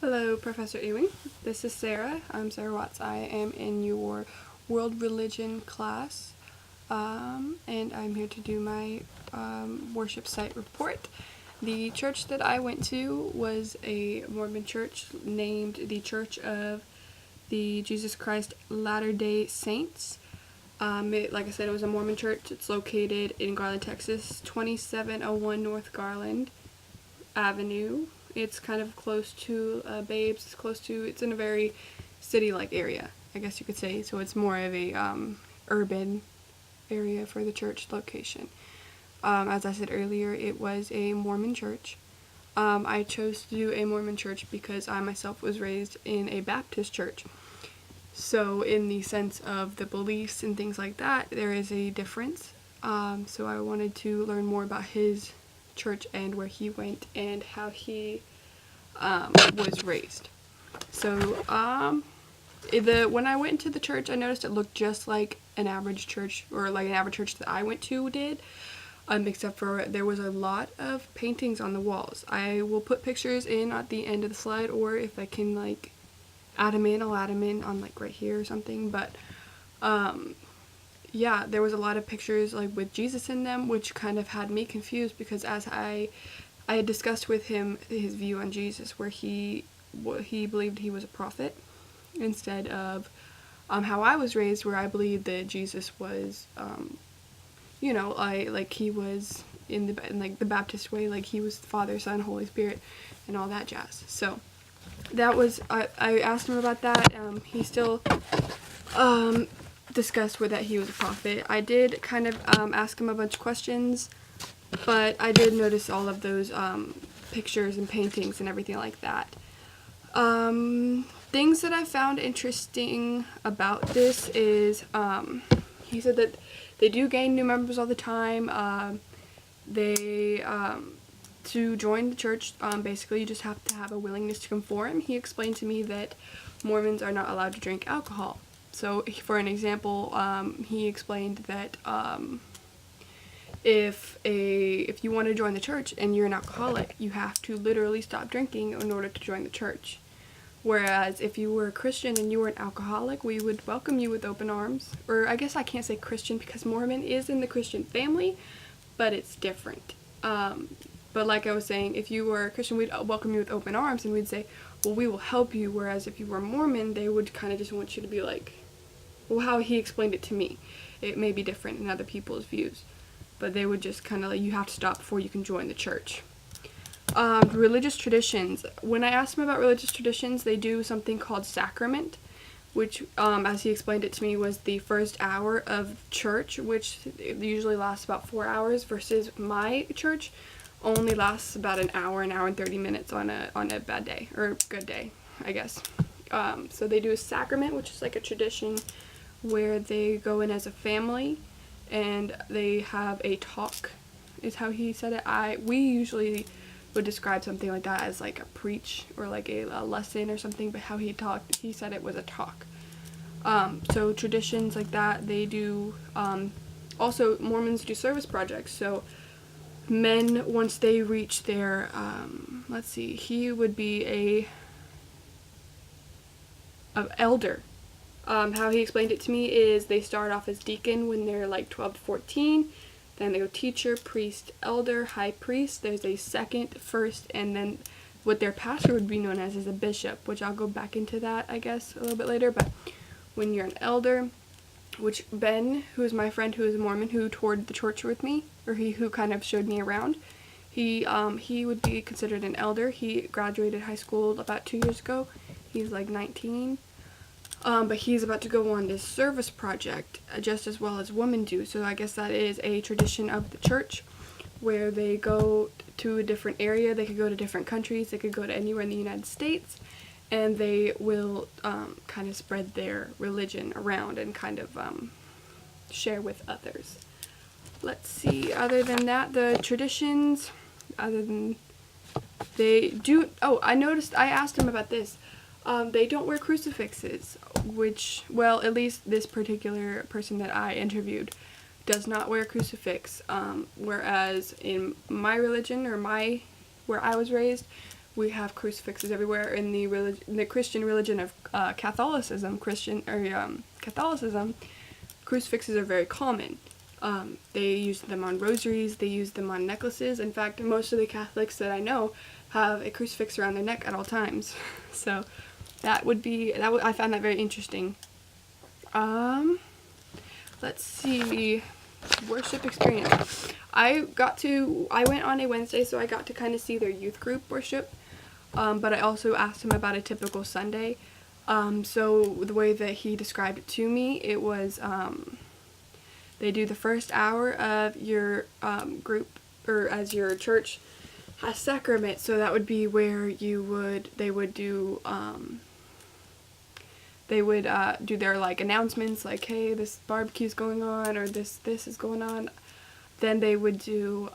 Hello, Professor Ewing. This is Sarah. I'm Sarah Watts. I am in your world religion class, and I'm here to do my worship site report. The church that I went to was a Mormon church named the Church of the Jesus Christ Latter-day Saints. Like I said, it was a Mormon church. It's located in Garland, Texas, 2701 North Garland Avenue. It's kind of close to Babes. It's in a very city-like area, I guess you could say. So it's more of a urban area for the church location. As I said earlier, it was a Mormon church. I chose to do a Mormon church because I myself was raised in a Baptist church. So in the sense of the beliefs and things like that, there is a difference. So I wanted to learn more about his church and where he went and how he was raised. So when I went into the church, I noticed it looked just like an average church, or like an average church that I went to did, except for there was a lot of paintings on the walls. I will put pictures in at the end of the slide, or if I can like add them in, I'll add them in on like right here or something. But yeah, there was a lot of pictures like with Jesus in them, which kind of had me confused because as I had discussed with him his view on Jesus, where he believed he was a prophet instead of how I was raised, where I believed that Jesus was, he was in like the Baptist way, like he was Father, Son, Holy Spirit, and all that jazz. So that was I asked him about that. He still discussed with that he was a prophet. I did kind of ask him a bunch of questions, but I did notice all of those pictures and paintings and everything like that. Things that I found interesting about this is he said that they do gain new members all the time. To join the church, basically you just have to have a willingness to conform. He explained to me that Mormons are not allowed to drink alcohol. So for an example, he explained that if you want to join the church and you're an alcoholic, you have to literally stop drinking in order to join the church. Whereas if you were a Christian and you were an alcoholic, we would welcome you with open arms. Or I guess I can't say Christian because Mormon is in the Christian family, but it's different. But like I was saying, if you were a Christian, we'd welcome you with open arms and we'd say, well, we will help you. Whereas if you were Mormon, they would kind of just want you to be like, well, how he explained it to me. It may be different in other people's views, but they would just kind of like, you have to stop before you can join the church. Religious traditions. When I asked him about religious traditions, they do something called sacrament, which, as he explained it to me, was the first hour of church, which usually lasts about 4 hours, versus my church only lasts about an hour and 30 minutes on a bad day, or good day, I guess. So they do a sacrament, which is like a tradition where they go in as a family and they have a talk, is how he said it. We usually would describe something like that as like a preach or like a lesson or something, but how he said it was a talk. So traditions like that, they do, also Mormons do service projects. So men, once they reach their, he would be an elder. How he explained it to me is they start off as deacon when they're like 12 to 14, then they go teacher, priest, elder, high priest. There's a second, first, and then what their pastor would be known as is a bishop, which I'll go back into that, I guess, a little bit later. But when you're an elder, which Ben, who is my friend who is a Mormon, who toured the church with me, or who kind of showed me around, he would be considered an elder. He graduated high school about 2 years ago. He's like 19. But he's about to go on this service project just as well as women do. So I guess that is a tradition of the church where they go to a different area. They could go to different countries. They could go to anywhere in the United States. And they will kind of spread their religion around and kind of share with others. Let's see. Other than that, the traditions, I noticed, I asked him about this. They don't wear crucifixes, which, well, at least this particular person that I interviewed does not wear a crucifix, whereas in my religion, or where I was raised, we have crucifixes everywhere. In the Christian religion of Catholicism, Catholicism, crucifixes are very common. They use them on rosaries, they use them on necklaces. In fact, most of the Catholics that I know have a crucifix around their neck at all times. So I found that very interesting. Let's see, worship experience. I went on a Wednesday, so I got to kind of see their youth group worship. But I also asked him about a typical Sunday. So the way that he described it to me, it was, they do the first hour of your group, or as your church has sacrament. So that would be where they would do their like announcements, like, hey, this barbecue's going on, or this is going on. Then they would do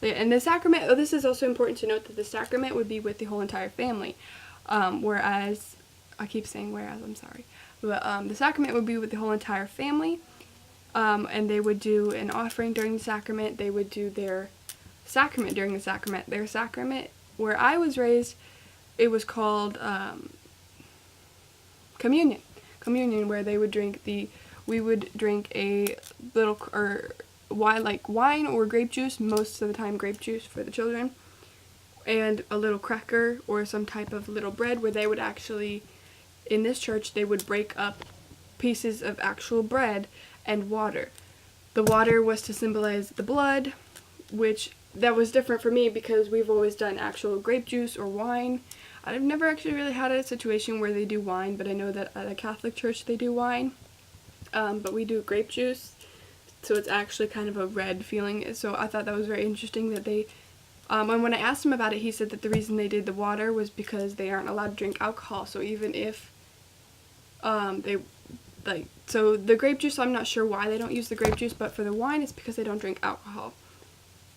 and the sacrament, this is also important to note that the sacrament would be with the whole entire family. Whereas, I keep saying whereas, I'm sorry. But the sacrament would be with the whole entire family. And they would do an offering during the sacrament. They would do their sacrament during the sacrament. Their sacrament, where I was raised, it was called communion. Communion, where we would drink a little, or wine or grape juice, most of the time grape juice for the children, and a little cracker or some type of little bread, where they would actually, in this church, they would break up pieces of actual bread and water. The water was to symbolize the blood, which that was different for me because we've always done actual grape juice or wine. I've never actually really had a situation where they do wine, but I know that at a Catholic church they do wine. But we do grape juice, so it's actually kind of a red feeling. So I thought that was very interesting that they, and when I asked him about it, he said that the reason they did the water was because they aren't allowed to drink alcohol. So even if so the grape juice, I'm not sure why they don't use the grape juice, but for the wine, it's because they don't drink alcohol,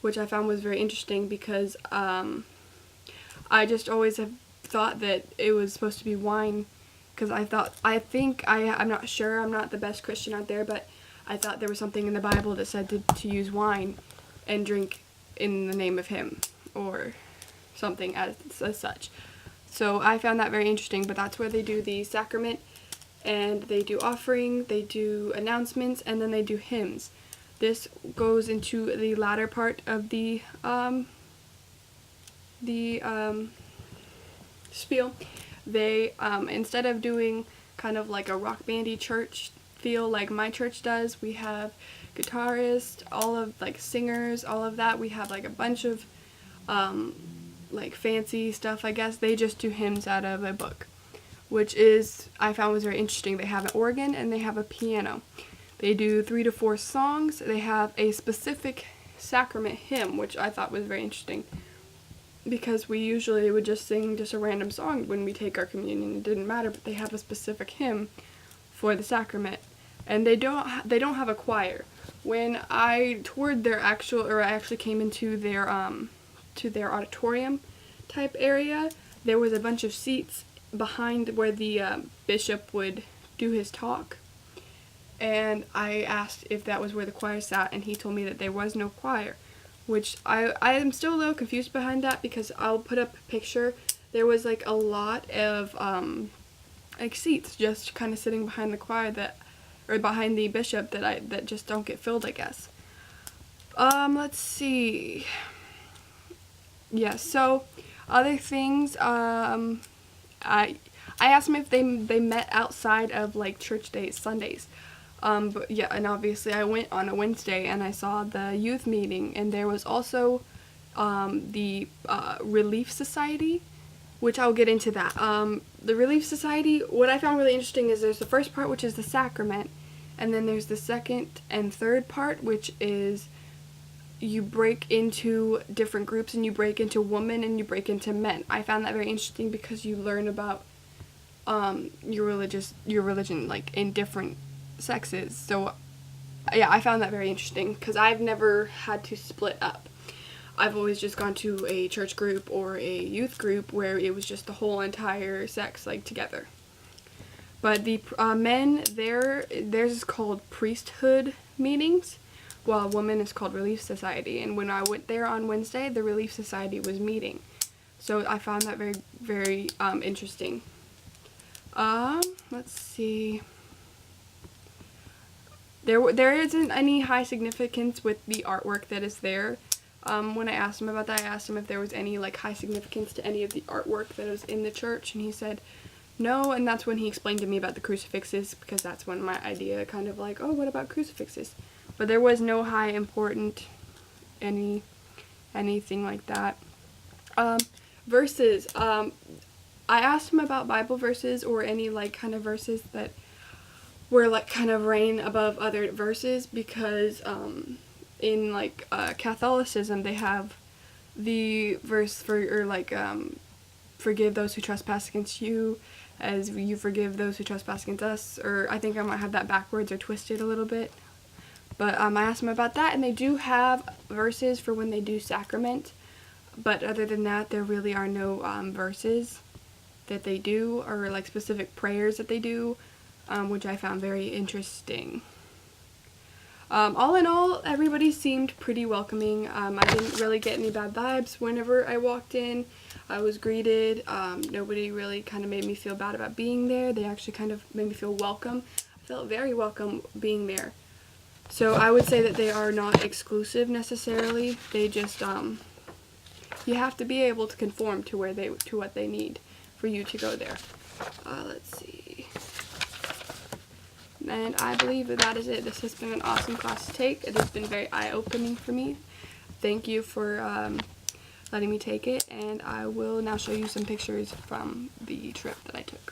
which I found was very interesting because I just always have thought that it was supposed to be wine, because I'm not sure, I'm not the best Christian out there, but I thought there was something in the Bible that said to use wine and drink in the name of him, or something as such. So I found that very interesting, but that's where they do the sacrament, and they do offering, they do announcements, and then they do hymns. This goes into the latter part of the spiel. They, instead of doing kind of like a rock bandy church feel like my church does, we have guitarists, all of like singers, all of that. We have like a bunch of like fancy stuff, I guess. They just do hymns out of a book, which I found was very interesting. They have an organ and they have a piano. They do 3 to 4 songs. They have a specific sacrament hymn, which I thought was very interesting, because we usually would just sing just a random song when we take our communion. It didn't matter, but they have a specific hymn for the sacrament. And they don't have a choir. When I toured I actually came into their auditorium type area, there was a bunch of seats behind where the bishop would do his talk. And I asked if that was where the choir sat, and he told me that there was no choir, which I am still a little confused behind that, because I'll put up a picture. There was like a lot of like seats just kind of sitting behind the choir or behind the bishop that just don't get filled, I guess. Let's see. Yeah, so other things, I asked them if they met outside of like church days, Sundays. But yeah, and obviously I went on a Wednesday and I saw the youth meeting, and there was also the Relief Society, which I'll get into that. The Relief Society, what I found really interesting is there's the first part, which is the sacrament, and then there's the second and third part, which is you break into different groups, and you break into women and you break into men. I found that very interesting because you learn about your religion like in different sexes. So yeah, I found that very interesting because I've never had to split up. I've always just gone to a church group or a youth group where it was just the whole entire sex like together. But the men, theirs is called priesthood meetings, well, a woman is called Relief Society, and when I went there on Wednesday, the Relief Society was meeting. So I found that very, very interesting. Let's see. There isn't any high significance with the artwork that is there. When I asked him about that, I asked him if there was any like high significance to any of the artwork that was in the church, and he said no, and that's when he explained to me about the crucifixes, because that's when my idea kind of like, oh, what about crucifixes? But there was no high important anything like that. Verses. I asked him about Bible verses or any like kind of verses that were like kind of reign above other verses, because in like Catholicism they have the verse for, or like forgive those who trespass against you as you forgive those who trespass against us, or I think I might have that backwards or twisted a little bit. But I asked them about that, and they do have verses for when they do sacrament, but other than that there really are no verses that they do, or like specific prayers that they do, which I found very interesting. All in all, everybody seemed pretty welcoming. I didn't really get any bad vibes whenever I walked in. I was greeted. Nobody really kind of made me feel bad about being there. They actually kind of made me feel welcome. I felt very welcome being there. So I would say that they are not exclusive necessarily. They just, you have to be able to conform to what they need for you to go there. Let's see. And I believe that is it. This has been an awesome class to take. It has been very eye-opening for me. Thank you for letting me take it, and I will now show you some pictures from the trip that I took.